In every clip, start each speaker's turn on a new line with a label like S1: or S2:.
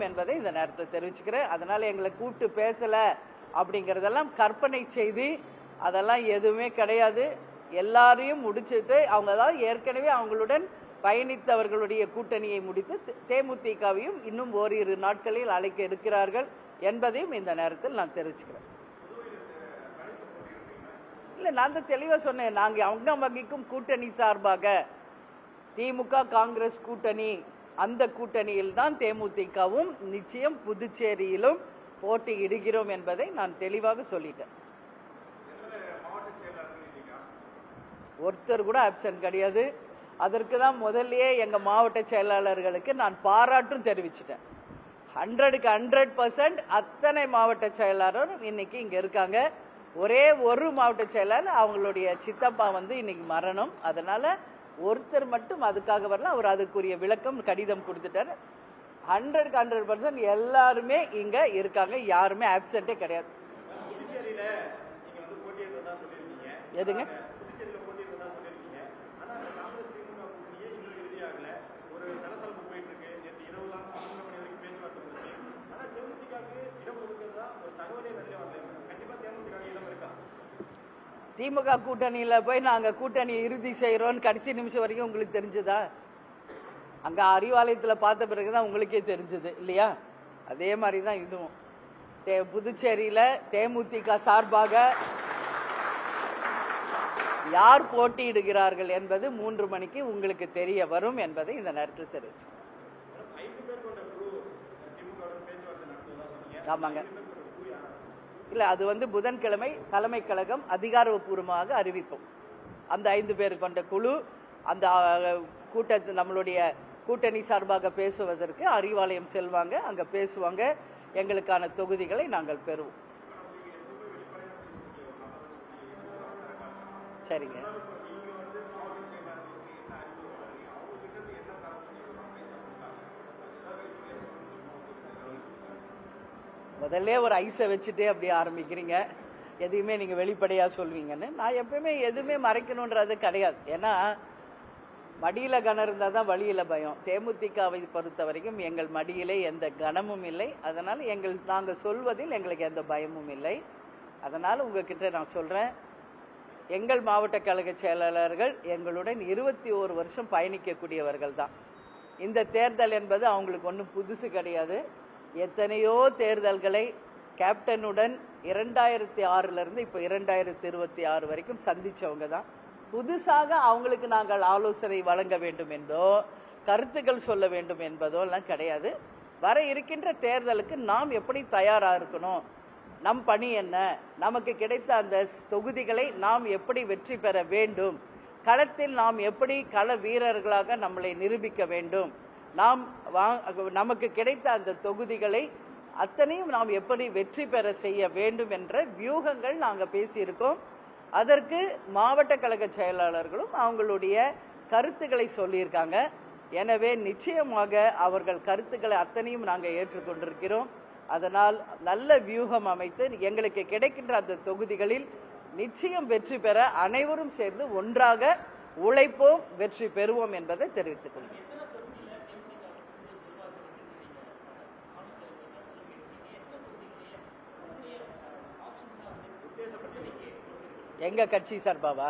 S1: வரும் என்பதை இந்த நேரத்தில் தெரிவிச்சுக்கிறேன். அதனால எங்களை கூப்பிட்டு பேசல அப்படிங்கறதெல்லாம் கற்பனை செய்தி, அதெல்லாம் எதுவுமே கிடையாது. எல்லாரையும் முடிச்சுட்டு அவங்க தான் ஏற்கனவே அவங்களுடன் பயணித்தவர்களுடைய கூட்டணியை முடித்து தேமுதிகவையும் இன்னும் ஓரிரு நாட்களில் அழைக்க இருக்கிறார்கள் என்பதையும் இந்த நேரத்தில் நான் தெரிவிச்சுக்கிறேன். இல்ல, நான் தான் தெளிவா சொன்னேன். நாங்க அங்கம் வகிக்கும் கூட்டணி சார்பாக திமுக காங்கிரஸ் கூட்டணி, அந்த கூட்டணியில் தான் தேமுதிகவும் நிச்சயம் புதுச்சேரியிலும் போட்டியிடுகிறோம் என்பதை நான் தெளிவாக சொல்லிட்டேன். ஒருத்தர் கூட ஆப்சென்ட் கிடையாது. அதற்கு தான் முதல்லயே எங்க மாவட்ட செயலாளர்களுக்கு நான் பாராட்டும் தெரிவிச்சிட்டேன். 100க்கு 100% அத்தனை மாவட்ட செயலாளரும் இன்னைக்கு இங்க இருக்காங்க. ஒரே ஒரு மாவட்ட செயலாளர் அவங்களுடைய சித்தப்பா இன்னைக்கு மரணம், அதனால ஒருத்தர் மட்டும் அதுக்காக வரல. அவர் அதுக்குரிய விளக்கம் கடிதம் கொடுத்துட்டாரு. 100க்கு 100% எல்லாருமே இங்க இருக்காங்க, யாருமே ஆப்சென்டே கிடையாது. எதுங்க? திமுக கூட்டணியில போய் நாங்க கூட்டணி இறுதி செய்யறோம் கடைசி நிமிஷம் வரைக்கும் உங்களுக்கு தெரிஞ்சதா? அங்க அறிவாலயத்துல பார்த்த பிறகுதான் உங்களுக்கே தெரிஞ்சது இல்லையா? அதே மாதிரிதான் இதுவும். புதுச்சேரியில தேமுதிக சார்பாக யார் போட்டியிடுகிறார்கள் என்பது 3 மணிக்கு உங்களுக்கு தெரிய வரும் என்பதை இந்த நேரத்தில் தெரிவிச்சு. ஆமாங்க. இல்ல, அது புதன்கிழமை தலைமை கழகம் அதிகாரப்பூர்வமாக அறிவிப்போம். அந்த 5 பேர் கொண்ட குழு அந்த கூட்டத்தில் நம்மளுடைய கூட்டணி சார்பாக பேசுவதற்கு அறிவாலயம் செல்வாங்க, அங்க பேசுவாங்க. எங்களுக்கான தொகுதிகளை நாங்கள் பெறுவோம். சரிங்க. முதல்ல ஒரு ஐஸை வச்சுட்டே அப்படியே ஆரம்பிக்கிறீங்க. எதையுமே நீங்க வெளிப்படையா சொல்வீங்கன்னு. நான் எப்பவுமே எதுவுமே மறைக்கணும்ன்றது கிடையாது. ஏன்னா மடியில கனம் இருந்தா தான் வழியில பயம். தேமுதிகவை பொறுத்த வரைக்கும் எங்கள் மடியிலே எந்த கனமும் இல்லை. அதனால நாங்க சொல்வதில் எங்களுக்கு எந்த பயமும் இல்லை. அதனால உங்ககிட்ட நான் சொல்றேன், எங்கள் மாவட்ட கழக செயலாளர்கள் எங்களுடன் 21 வருஷம் பயணிக்கக்கூடியவர்கள் தான். இந்த தேர்தல் என்பது அவங்களுக்கு ஒன்றும் புதுசு கிடையாது. எத்தனையோ தேர்தல்களை கேப்டனுடன் 2006 இருந்து இப்போ 2026 வரைக்கும் சந்திச்சவங்க தான். புதுசாக அவங்களுக்கு நாங்கள் ஆலோசனை வழங்க வேண்டும் என்றோ கருத்துக்கள் சொல்ல வேண்டும் என்பதோ எல்லாம் கிடையாது. வர இருக்கின்ற தேர்தலுக்கு நாம் எப்படி தயாரா இருக்கணும், நம் பணி என்ன, நமக்கு கிடைத்த அந்த தொகுதிகளை நாம் எப்படி வெற்றி பெற வேண்டும், களத்தில் நாம் எப்படி கள வீரர்களாக நம்மளை நிரூபிக்க வேண்டும், நமக்கு கிடைத்த அந்த தொகுதிகளை அத்தனையும் நாம் எப்படி வெற்றி பெற செய்ய வேண்டும் என்ற வியூகங்கள் நாங்க பேசியிருக்கோம். அதற்கு மாவட்ட கழக செயலாளர்களும் அவங்களுடைய கருத்துக்களை சொல்லியிருக்காங்க. எனவே நிச்சயமாக அவர்கள் கருத்துக்களை அத்தனையும் நாங்கள் ஏற்றுக்கொண்டிருக்கிறோம். அதனால் நல்ல வியூகம் அமைத்து எங்களுக்கு கிடைக்கின்ற அந்த தொகுதிகளில் நிச்சயம் வெற்றி பெற அனைவரும் சேர்ந்து ஒன்றாக உழைப்போம், வெற்றி பெறுவோம் என்பதை தெரிவித்துக் கொள்கிறேன். எங்க கட்சி சார்பாவா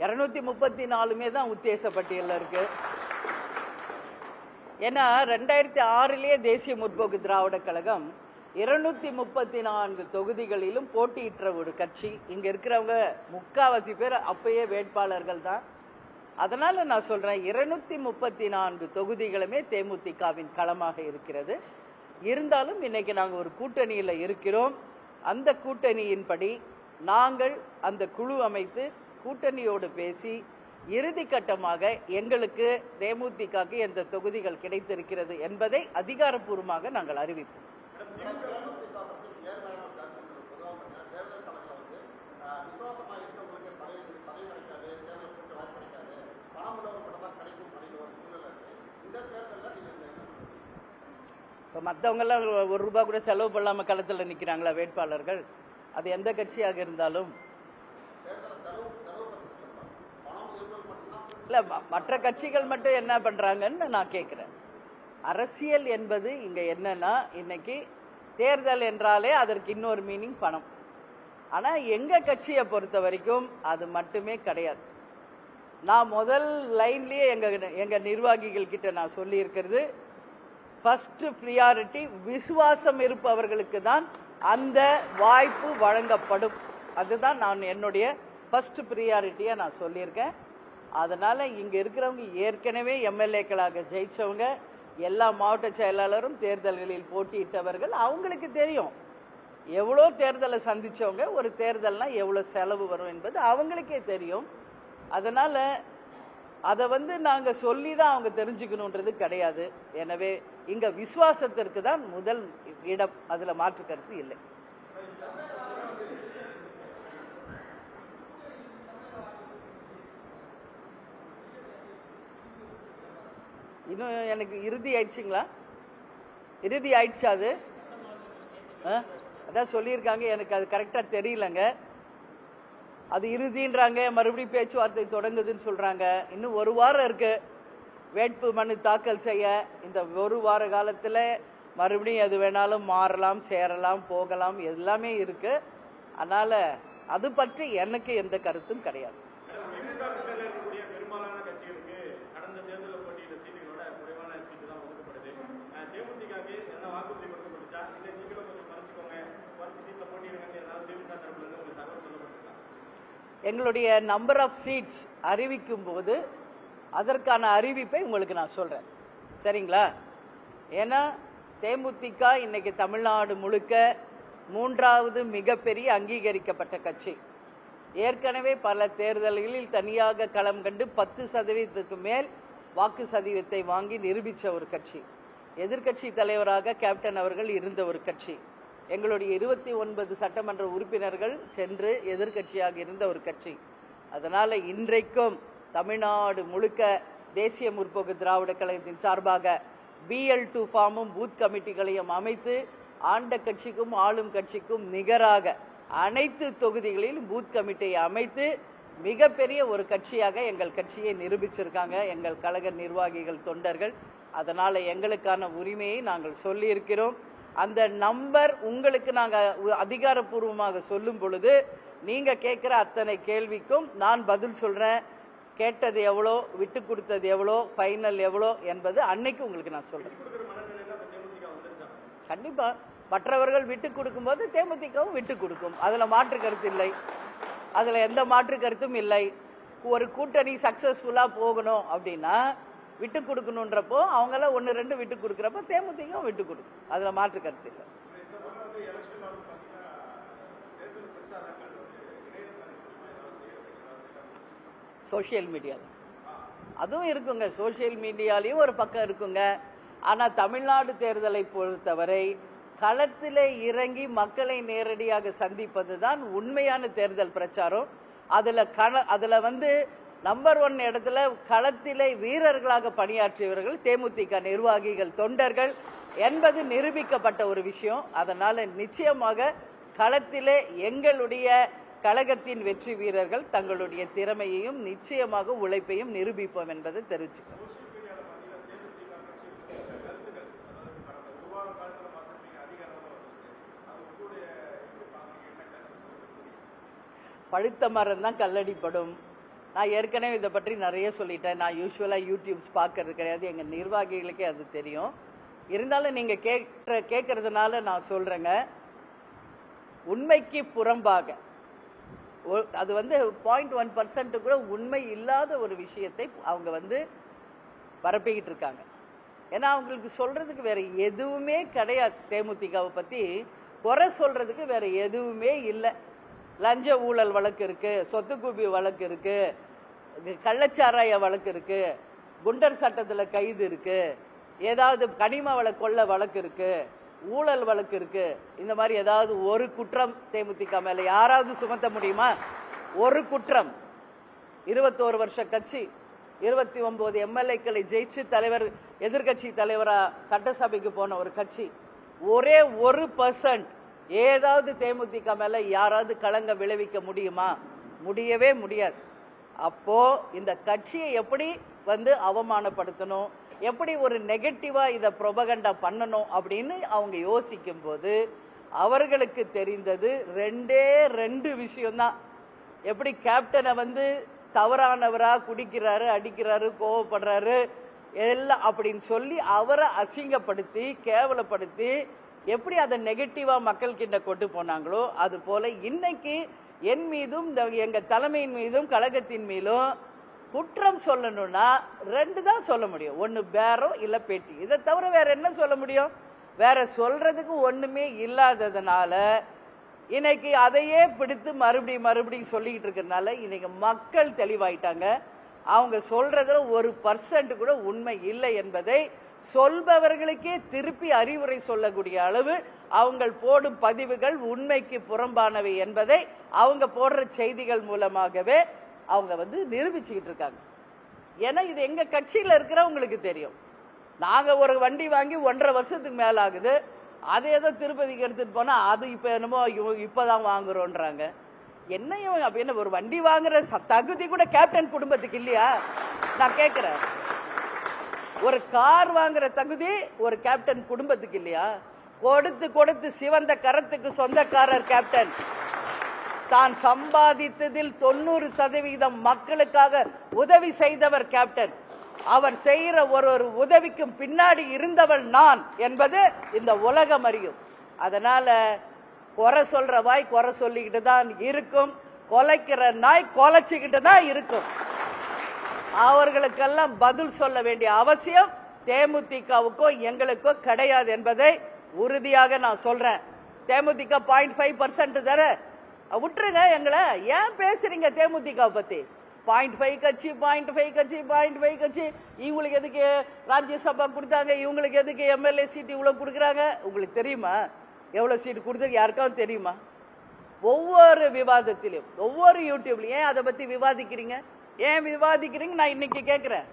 S1: 234 தான் உத்தேச பட்டியலில் இருக்கு. ஏன்னா 2006 தேசிய முற்போக்கு திராவிட கழகம் 234 தொகுதிகளிலும் போட்டியிட்ட ஒரு கட்சி. இங்க இருக்கிறவங்க முக்காவாசி பேர் அப்பயே வேட்பாளர்கள் தான். அதனால நான் சொல்றேன், 234 தொகுதிகளுமே தேமுதிகவின் களமாக இருக்கிறது. இருந்தாலும் இன்னைக்கு நாங்க ஒரு கூட்டணியில இருக்கிறோம். அந்த கூட்டணியின்படி நாங்கள் அந்த குழு அமைத்து கூட்டணியோடு பேசி இறுதி கட்டமாக எங்களுக்கு தேமுதிகக்கு எந்த தொகுதிகள் கிடைத்திருக்கிறது என்பதை அதிகாரப்பூர்வமாக நாங்கள் அறிவிப்போம். இப்போ மற்றவங்கெல்லாம் ₹1 கூட செலவு பண்ணாம களத்தில் நிற்கிறாங்களா வேட்பாளர்கள்? அது எந்த கட்சியாக இருந்தாலும் இல்ல, மற்ற கட்சிகள் மட்டும் என்ன பண்றாங்கன்னு நான் கேட்கிறேன். அரசியல் என்பது இங்க என்னன்னா, இன்னைக்கு தேர்தல் என்றாலே அதற்கு இன்னொரு மீனிங் பணம். ஆனா எங்க கட்சியை பொறுத்த வரைக்கும் அது மட்டுமே கிடையாது. நான் முதல் லைன்லயே எங்க நிர்வாகிகள் கிட்ட நான் சொல்லி இருக்கிறது, ஃபர்ஸ்ட் பிரியாரிட்டி விசுவாசம் இருப்பவர்களுக்கு தான் அந்த வாய்ப்பு வழங்கப்படும். அதுதான் நான் என்னுடைய ஃபர்ஸ்ட் பிரியாரிட்டியா நான் சொல்லியிருக்கேன். அதனால இங்க இருக்கிறவங்க ஏற்கனவே எம்எல்ஏக்களாக ஜெயிச்சவங்க, எல்லா மாவட்ட செயலாளரும் தேர்தல்களில் போட்டியிட்டவர்கள், அவங்களுக்கு தெரியும் எவ்வளோ தேர்தலை சந்திச்சவங்க, ஒரு தேர்தல்னா எவ்வளவு செலவு வரும் என்பது அவங்களுக்கே தெரியும். அதனால அதை நாங்க சொல்லி தான் அவங்க தெரிஞ்சுக்கணுன்றது கிடையாது. எனவே இங்க விசுவாசத்திற்கு தான் முதல் இடம், அதுல மாற்று கருத்து இல்லை. இன்னும் எனக்கு இறுதி ஆயிடுச்சுங்களா? இறுதி ஆயிடுச்சா? அது அதான் சொல்லியிருக்காங்க, எனக்கு அது கரெக்டா தெரியலங்க. அது இறுதின்றாங்க, மறுபடியும் பேச்சுவார்த்தை தொடங்குதுன்னு சொல்றாங்க. இன்னும் ஒரு வாரம் இருக்கு வேட்பு மனு தாக்கல் செய்ய. இந்த ஒரு வார காலத்துல மறுபடியும் எது வேணாலும் மாறலாம், சேரலாம், போகலாம், எல்லாமே இருக்கு. அதனால அது பற்றி எனக்கு எந்த கருத்தும் கிடையாது. எங்களுடைய நம்பர் ஆஃப் சீட்ஸ் அறிவிக்கும் போது அதற்கான அறிவிப்பை உங்களுக்கு நான் சொல்றேன், சரிங்களா? ஏன்னா தேமுதிக இன்னைக்கு தமிழ்நாடு முழுக்க மூன்றாவது மிகப்பெரிய அங்கீகரிக்கப்பட்ட கட்சி. ஏற்கனவே பல தேர்தல்களில் தனியாக களம் கண்டு 10% மேல் வாக்கு சதவீதத்தை வாங்கி நிரூபித்த ஒரு கட்சி. எதிர்கட்சி தலைவராக கேப்டன் அவர்கள் இருந்த ஒரு கட்சி. எங்களுடைய 29 சட்டமன்ற உறுப்பினர்கள் சென்று எதிர்கட்சியாக இருந்த ஒரு கட்சி. அதனால இன்றைக்கும் தமிழ்நாடு முழுக்க தேசிய முற்போக்கு திராவிட கழகத்தின் சார்பாக BL2 ஃபார்மும் பூத் கமிட்டிகளையும் அமைத்து ஆண்ட கட்சிக்கும் ஆளும் கட்சிக்கும் நிகராக அனைத்து தொகுதிகளிலும் பூத் கமிட்டியை அமைத்து மிகப்பெரிய ஒரு கட்சியாக எங்கள் கட்சியை நிரூபிச்சிருக்காங்க எங்கள் கழக நிர்வாகிகள், தொண்டர்கள். அதனால எங்களுக்கான உரிமையை நாங்கள் சொல்லி இருக்கிறோம். அந்த நம்பர் உங்களுக்கு நாங்க அதிகாரப்பூர்வமாக சொல்லும் பொழுது நீங்க கேட்கிற அத்தனை கேள்விக்கும் நான் பதில் சொல்றேன். கேட்டது எவ்வளோ, விட்டு கொடுத்தது எவ்வளோ, ஃபைனல் எவ்வளோ என்பது அன்னைக்கு உங்களுக்கு நான் சொல்றேன். கண்டிப்பா மற்றவர்கள் விட்டு கொடுக்கும் போது தேமுதிகவும் விட்டு கொடுக்கும், அதுல மாற்று கருத்து இல்லை, அதுல எந்த மாற்று கருத்தும் இல்லை. ஒரு கூட்டணி சக்சஸ்ஃபுல்லா போகணும் அப்படின்னா விட்டு கொடுக்கணுன்றப்போ அவங்களாம் 1-2 விட்டு கொடுக்குறப்ப தேமுதிகவும் விட்டு கொடுக்கும், அதுல மாற்று கருத்து இல்லை. சோசியல் மீடியால அதுவும் இருக்குங்க, சோசியல் மீடியாலையும் ஒரு பக்கம் இருக்குங்க. ஆனா தமிழ்நாடு தேர்தலை பொறுத்தவரை களத்திலே இறங்கி மக்களை நேரடியாக சந்திப்பதுதான் உண்மையான தேர்தல் பிரச்சாரம். அதுல நம்பர் 1 இடத்துல களத்திலே வீரர்களாக பணியாற்றியவர்கள் தேமுதிக நிர்வாகிகள், தொண்டர்கள் என்பது நிரூபிக்கப்பட்ட ஒரு விஷயம். அதனால நிச்சயமாக களத்திலே எங்களுடைய கழகத்தின் வெற்றி வீரர்கள் தங்களுடைய திறமையையும் நிச்சயமாக உழைப்பையும் நிரூபிப்போம் என்பதை தெரிவிச்சுக்கிறோம். பழுத்த மரம் தான் கல்லடிப்படும். நான் ஏற்கனவே இதை பற்றி நிறைய சொல்லிட்டேன். நான் யூஸ்வலா யூடியூப்ஸ் பார்க்கறது கிடையாது, எங்க நிர்வாகிகளுக்கே அது தெரியும். இருந்தாலும் நீங்க கேட்கறதுனால நான் சொல்றேங்க, உண்மைக்கு புறம்பாக அது 0.1% கூட உண்மை இல்லாத ஒரு விஷயத்தை அவங்க பரப்பிக்கிட்டு இருக்காங்க. ஏன்னா அவங்களுக்கு சொல்றதுக்கு வேற எதுவுமே கிடையாது. தேமுதிகவை பத்தி குறை சொல்றதுக்கு வேற எதுவுமே இல்லை. லஞ்ச ஊழல் வழக்கு இருக்கு, சொத்து குவி வழக்கு இருக்கு, கள்ளச்சாராய வழக்கு இருக்கு, குண்டர் சட்டத்துல கைது இருக்கு, ஏதாவது கனிம வள கொள்ள வழக்கு இருக்கு, ஊழல் வழக்கு இருக்கு. இந்த மாதிரி ஏதாவது ஒரு குற்றம் தேமுதிக மேல யாராவது சுமத்த முடியுமா? ஒரு குற்றம். 21 வருஷ கட்சி, 29 எம்எல்ஏக்களை ஜெயிச்சு தலைவர், எதிர்கட்சி தலைவரா சட்டசபைக்கு போன ஒரு கட்சி, ஒரே 1% ஏதாவது தேமுதிக மேல யாராவது களங்க விளைவிக்க முடியுமா? முடியவே முடியாது. அப்போ இந்த கட்சியை எப்படி அவமானப்படுத்தணும், எப்படி ஒரு நெகட்டிவா இதை ப்ரொபகண்டா பண்ணணும் அப்படின்னு அவங்க யோசிக்கும் போது அவர்களுக்கு தெரிந்தது ரெண்டு விஷயம்தான். எப்படி கேப்டனை வந்து தவறானவரா, குடிக்கிறாரு, அடிக்கிறாரு, கோவப்படுறாரு எல்லாம் அப்படின்னு சொல்லி அவரை அசிங்கப்படுத்தி கேவலப்படுத்தி எப்படி அதை நெகட்டிவா மக்கள் கிட்ட கொண்டு போனாங்களோ அது போல இன்னைக்கு என் மீதும் எங்க தலைமையின் மீதும் கழகத்தின் மீதும் குற்றம் சொல்லணும்னா ரெண்டு தான் சொல்ல முடியும். ஒன்னு பேரம் இல்ல பேட்டி. இதை தவிர வேற என்ன சொல்ல முடியும்? வேற சொல்றதுக்கு ஒண்ணுமே இல்லாததுனால இன்னைக்கு அதையே பிடித்து மறுபடியும் சொல்லிக்கிட்டு இருக்கிறதுனால இன்னைக்கு மக்கள் தெளிவாயிட்டாங்க. அவங்க சொல்றதுல 1% கூட உண்மை இல்லை என்பதை சொல்பவர்களுக்கே திருப்பி அறிவுரை சொல்லக்கூடிய அளவு அவங்க போடும் பதிவுகள் உண்மைக்கு புறம்பானவை என்பதை அவங்க போடுற செய்திகள் மூலமாகவே அவங்க வந்து நிரூபிச்சுக்கிட்டு இருக்காங்க. ஏன்னா இது எங்க கட்சியில இருக்கிறவங்களுக்கு தெரியும். நாங்க ஒரு வண்டி வாங்கி 1.5 வருஷத்துக்கு மேல ஆகுது. அதை ஏதோ திருப்பதிக்கு எடுத்துட்டு போனா அது இப்ப என்னமோ இப்பதான் வாங்குறோன்றாங்க. என்னையும் அப்படின்னு ஒரு வண்டி வாங்குற தகுதி கூட கேப்டன் குடும்பத்துக்கு இல்லையா? நான் கேட்கிறேன். ஒரு கார் வாங்குற தகுதி ஒரு கேப்டன் குடும்பத்துக்கு இல்லையா? கொடுத்து சிவந்த கரத்துக்கு சொந்தக்காரர் கேப்டன். தான் சம்பாதித்ததில் 90% மக்களுக்காக உதவி செய்தவர் கேப்டன். அவர் செய்யற ஒரு உதவிக்கும் பின்னாடி இருந்தவள் நான் என்பது இந்த உலகம் அறியும். அதனால குறை சொல்ற வாய் குறை சொல்லிக்கிட்டு தான் இருக்கும், கொலைக்கிற நாய் கொலைச்சுக்கிட்டு தான் இருக்கும். அவர்களுக்கெல்லாம் பதில் சொல்ல வேண்டிய அவசியம் தேமுதிகவுக்கோ எங்களுக்கோ கிடையாது என்பதை உறுதியாக நான் சொல்றேன். தேமுதிக 0.5% தர விட்டுருங்க எங்களை. ஏன் பேசுறீங்க தேமுதிக பத்தி? 0.5 கட்சி 0.5 கட்சி 0.5 கட்சி. இவங்களுக்கு எதுக்கு ராஜ்யசபா கொடுத்தாங்க? இவங்களுக்கு எதுக்கு எம்எல்ஏ சீட் இவ்வளவு கொடுக்குறாங்க? உங்களுக்கு தெரியுமா எவ்வளவு சீட் கொடுத்து? யாருக்காவது தெரியுமா? ஒவ்வொரு விவாதத்திலும் ஒவ்வொரு யூடியூப்லயும் ஏன் அதை பத்தி விவாதிக்கிறீங்க? ஏன் விவாதிக்கிறீங்க? நான் இன்னைக்கு கேட்கிறேன்.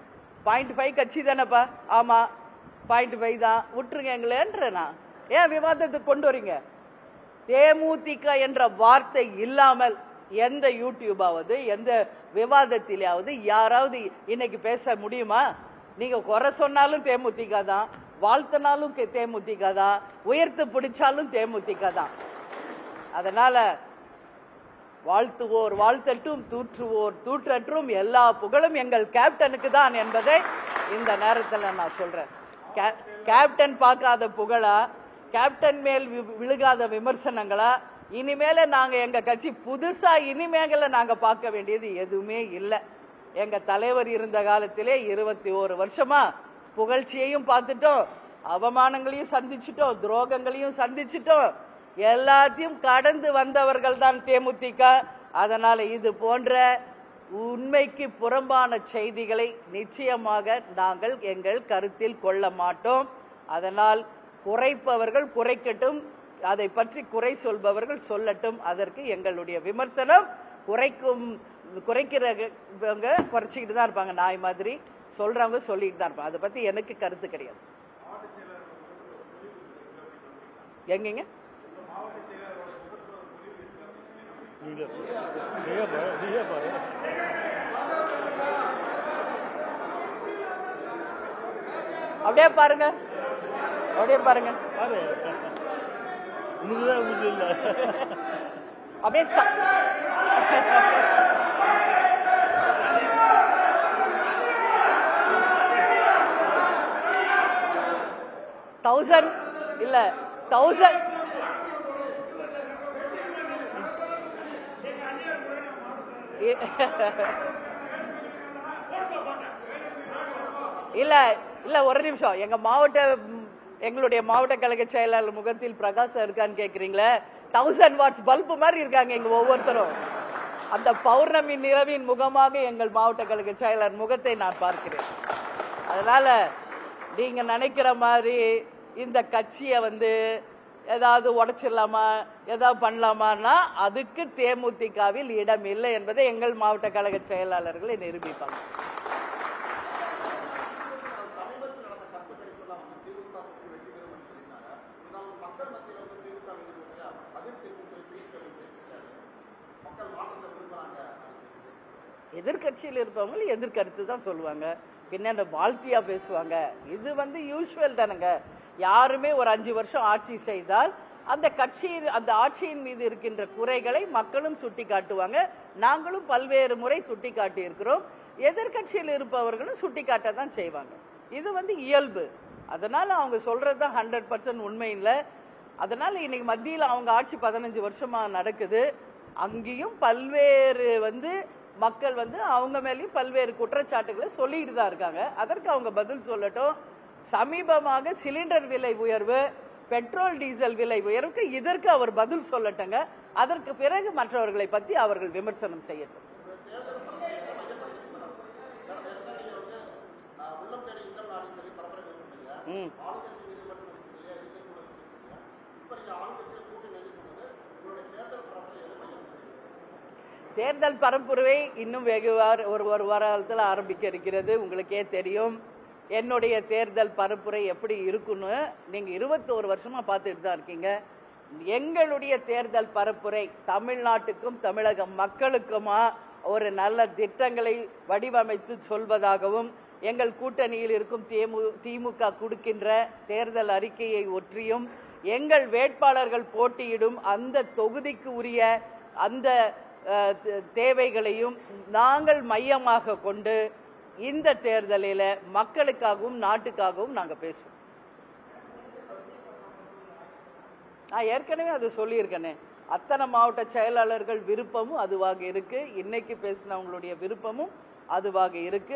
S1: 0.5 கட்சி தானேப்பா? ஆமா 0.5 தான், விட்டுருங்க எங்களேன்ற. நான் ஏன் விவாதத்துக்கு கொண்டு வரீங்க? தேமுதிக என்ற வார்த்தை இல்லாமல் எந்த யூடியூபாவது எந்த விவாதத்திலாவது யாராவது இன்னைக்கு பேச முடியுமா? நீங்க குறை சொன்னாலும் தேமுதிக தான், வாழ்த்தினாலும் தேமுதிக தான், உயர்த்து பிடிச்சாலும் தேமுதிக தான். அதனால வாழ்த்துவோர் வாழ்த்தட்டும், தூற்றுவோர் தூற்றற்றும், எல்லா புகழும் எங்கள் கேப்டனுக்கு தான் என்பதை இந்த நேரத்தில் நான் சொல்றேன். கேப்டன் பார்க்காத புகழா, கேப்டன் மேல் விழுகாத விமர்சனங்களா? இனிமேல நாங்க எங்க கட்சி புதுசா இனிமேல நாங்க பார்க்க வேண்டியது எதுவுமே இல்லை. எங்க தலைவர் இருந்த காலத்திலே 21 வருஷமா புகழ்ச்சியையும் பார்த்துட்டோம், அவமானங்களையும் சந்திச்சுட்டோம், துரோகங்களையும் சந்திச்சுட்டோம். எல்லாத்தையும் கடந்து வந்தவர்கள் தான் தேமுதிக. அதனால இது போன்ற உண்மைக்கு புறம்பான செய்திகளை நிச்சயமாக நாங்கள் எங்கள் கருத்தில் கொள்ள மாட்டோம். அதனால் குறைப்பவர்கள் குறைக்கட்டும், அதை பற்றி குறை சொல்பவர்கள் சொல்லட்டும். அதற்கு எங்களுடைய விமர்சனம் குறைக்கிறவங்க குறைச்சிக்கிட்டு தான் இருப்பாங்க, நாய் மாதிரி சொல்றவங்க சொல்லிட்டு தான் இருப்பாங்க. அதை பத்தி எனக்கு கருத்து கிடையாது. எங்கங்க அப்படியே பாருங்க, அப்படியே பாருங்க, அப்படியே 1000 இல்ல 1000 இல்ல இல்ல ஒரு நிமிஷம். எங்களுடைய மாவட்ட கழக செயலாளர் முகத்தில் பிரகாசம் இருக்கான்னு கேக்குறீங்களே? 1000 வாட்ஸ் பல்பு மாதிரி இருக்காங்க எங்க ஒவ்வொருத்தரும். அந்த பௌர்ணமி நிலவின் முகமாக எங்கள் மாவட்ட கழக செயலாளர் முகத்தை நான் பார்க்கிறேன். அதனால நீங்க நினைக்கிற மாதிரி இந்த கட்சியை வந்து ஏதாவது உடைச்சிடலாமா, ஏதாவது பண்ணலாமான்னா அதுக்கு தேமுதிகவில் இடம் இல்லை என்பதை எங்கள் மாவட்ட கழக செயலாளர்களை நிரூபிப்பாங்க. எதிர்கட்சியில் இருப்பவங்க எதிர்கருத்து தான் சொல்லுவாங்க. பின்ன வாழ்த்தியா பேசுவாங்க. இது வந்து யூசுவல் தானுங்க. யாருமே ஒரு 5 வருஷம் ஆட்சி செய்தால் அந்த அந்த ஆட்சியின் மீது இருக்கின்ற குறைகளை மக்களும் சுட்டி காட்டுவாங்க. நாங்களும் பல்வேறு முறை சுட்டி காட்டி இருக்கிறோம். எதிர்கட்சியில் இருப்பவர்களும் சுட்டி காட்ட தான் செய்வாங்க. இது வந்து இயல்பு. அதனால அவங்க சொல்றதுதான் 100% உண்மை இல்லை. அதனால இன்னைக்கு மத்தியில் அவங்க ஆட்சி 15 வருஷமா நடக்குது. அங்கேயும் பல்வேறு வந்து மக்கள் வந்து அவங்க மேலேயும் பல்வேறு குற்றச்சாட்டுகளை சொல்லிட்டு தான் இருக்காங்க. அதற்கு அவங்க பதில் சொல்லட்டும். சமீபமாக சிலிண்டர் விலை உயர்வு, பெட்ரோல் டீசல் விலை உயர்வுக்கு இதற்கு அவர் பதில் சொல்லட்டுங்க. அதற்கு பிறகு மற்றவர்களை பற்றி அவர்கள் விமர்சனம் செய்யட்டும். தேர்தல் பரப்புரை இன்னும் ஒரு வாரத்தில் ஆரம்பிக்க இருக்கிறது. உங்களுக்கே தெரியும் என்னுடைய தேர்தல் பரப்புரை எப்படி இருக்குன்னு. நீங்க 21 வருஷமா பார்த்துட்டு தான் இருக்கீங்க. எங்களுடைய தேர்தல் பரப்புரை தமிழ்நாட்டுக்கும் தமிழக மக்களுக்குமா ஒரு நல்ல திட்டங்களை வடிவமைத்து சொல்வதாகவும், எங்கள் கூட்டணியில் இருக்கும் திமுக கொடுக்கின்ற தேர்தல் அறிக்கையை ஒற்றியும், எங்கள் வேட்பாளர்கள் போட்டியிடும் அந்த தொகுதிக்கு உரிய அந்த தேவைகளையும் நாங்கள் மையமாக கொண்டு இந்த தேர்தலில் மக்களுக்காகவும் நாட்டுக்காகவும் நாங்கள் பேசுவோம். நான் ஏற்கனவே அது சொல்லியிருக்கேனே. அத்தனை மாவட்ட செயலாளர்கள் விருப்பமும் அதுவாக இருக்கு. இன்னைக்கு பேசினவங்களுடைய விருப்பமும் அதுவாக இருக்கு.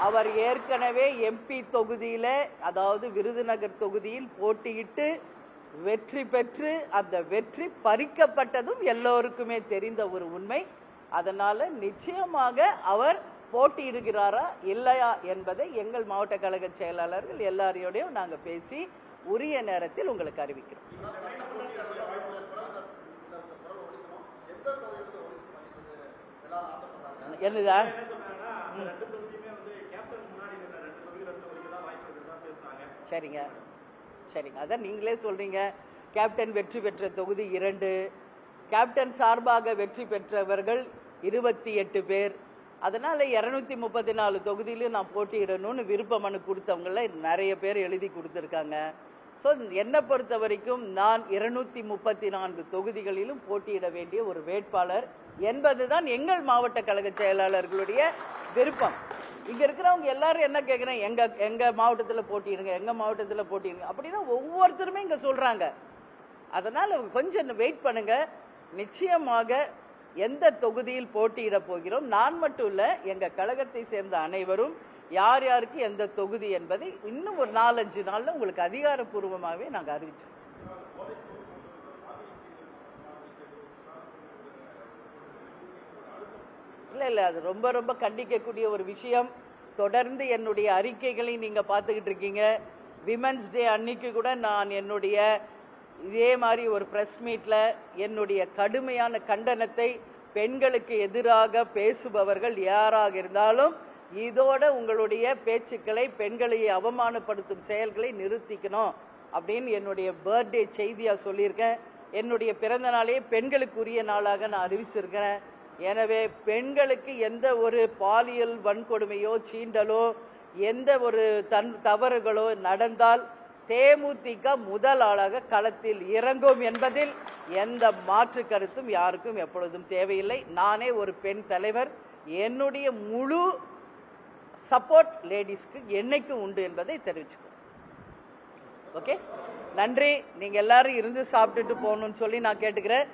S1: அவர் ஏற்கனவே எம்பி தொகுதியில, அதாவது விருதுநகர் தொகுதியில் போட்டியிட்டு வெற்றி பெற்று அந்த வெற்றி பறிக்கப்பட்டதும் எல்லோருக்குமே தெரிந்த ஒரு உண்மை. அதனால நிச்சயமாக அவர் போட்டியிடுகிறாரா இல்லையா என்பதை எங்கள் மாவட்ட கழக செயலாளர்கள் எல்லாரையோடையும் நாங்கள் பேசி உரிய நேரத்தில் உங்களுக்கு அறிவிக்கிறோம். என்னதா? சரிங்க சரிங்க, அதான் நீங்களே சொல்றீங்க. கேப்டன் வெற்றி பெற்ற தொகுதி 2, கேப்டன் சார்பாக வெற்றி பெற்றவர்கள் 28 பேர். அதனால 234 தொகுதியிலும் நான் போட்டியிடணும்னு விருப்ப மனு கொடுத்தவங்கள நிறைய பேர் எழுதி கொடுத்துருக்காங்க. ஸோ என்னை பொறுத்த வரைக்கும் நான் 234 தொகுதிகளிலும் போட்டியிட வேண்டிய ஒரு வேட்பாளர் என்பதுதான் எங்கள் மாவட்ட கழக செயலாளர்களுடைய விருப்பம். இங்க இருக்கிறவங்க எல்லாரும் என்ன கேட்கிறேன், எங்க மாவட்டத்தில் போட்டிடுங்க, எங்க மாவட்டத்தில் போட்டிடுங்க, அப்படிதான் ஒவ்வொருத்தருமே இங்க சொல்றாங்க. அதனால கொஞ்சம் வெயிட் பண்ணுங்க. நிச்சயமாக எந்த தொகுதியில் போட்டியிட போகிறோம், நான் மட்டும் இல்ல, எங்க கழகத்தை சேர்ந்த அனைவரும் யார் யாருக்கு எந்த தொகுதி என்பதை இன்னும் ஒரு 4-5 நாள்ல உங்களுக்கு அதிகாரப்பூர்வமாகவே நாங்க அறிவிச்சோம். இல்ல அது ரொம்ப ரொம்ப கண்டிக்கக்கூடிய ஒரு விஷயம். தொடர்ந்து என்னுடைய அறிக்கைகளை நீங்க பார்த்துக்கிட்டு இருக்கீங்க. விமென்ஸ் டே அன்னைக்கு கூட நான் என்னுடைய இதே மாதிரி ஒரு பிரஸ் மீட்ல என்னுடைய கடுமையான கண்டனத்தை, பெண்களுக்கு எதிராக பேசுபவர்கள் யாராக இருந்தாலும் இதோட உங்களுடைய பேச்சுக்களை, பெண்களை அவமானப்படுத்தும் செயல்களை நிறுத்திக்கணும் அப்படின்னு என்னுடைய பர்த்டே செய்தியா சொல்லியிருக்கேன். என்னுடைய பிறந்த நாளே பெண்களுக்குரிய நாளாக நான் அறிவிச்சிருக்கிறேன். எனவே பெண்களுக்கு எந்த ஒரு பாலியல் வன்கொடுமையோ சீண்டலோ எந்த ஒரு தவறுகளோ நடந்தால் தேமுதிக முதல் ஆளாக களத்தில் இறங்கும் என்பதில் எந்த மாற்று கருத்தும் யாருக்கும் எப்பொழுதும் தேவையில்லை. நானே ஒரு பெண் தலைவர், என்னுடைய முழு சப்போர்ட் லேடிஸ்க்கு என்னைக்கும் உண்டு என்பதை தெரிவிச்சுக்கோ. ஓகே, நன்றி. நீங்க எல்லாரும் இருந்து சாப்பிட்டுட்டு போகணும்னு சொல்லி நான் கேட்டுக்கிறேன்.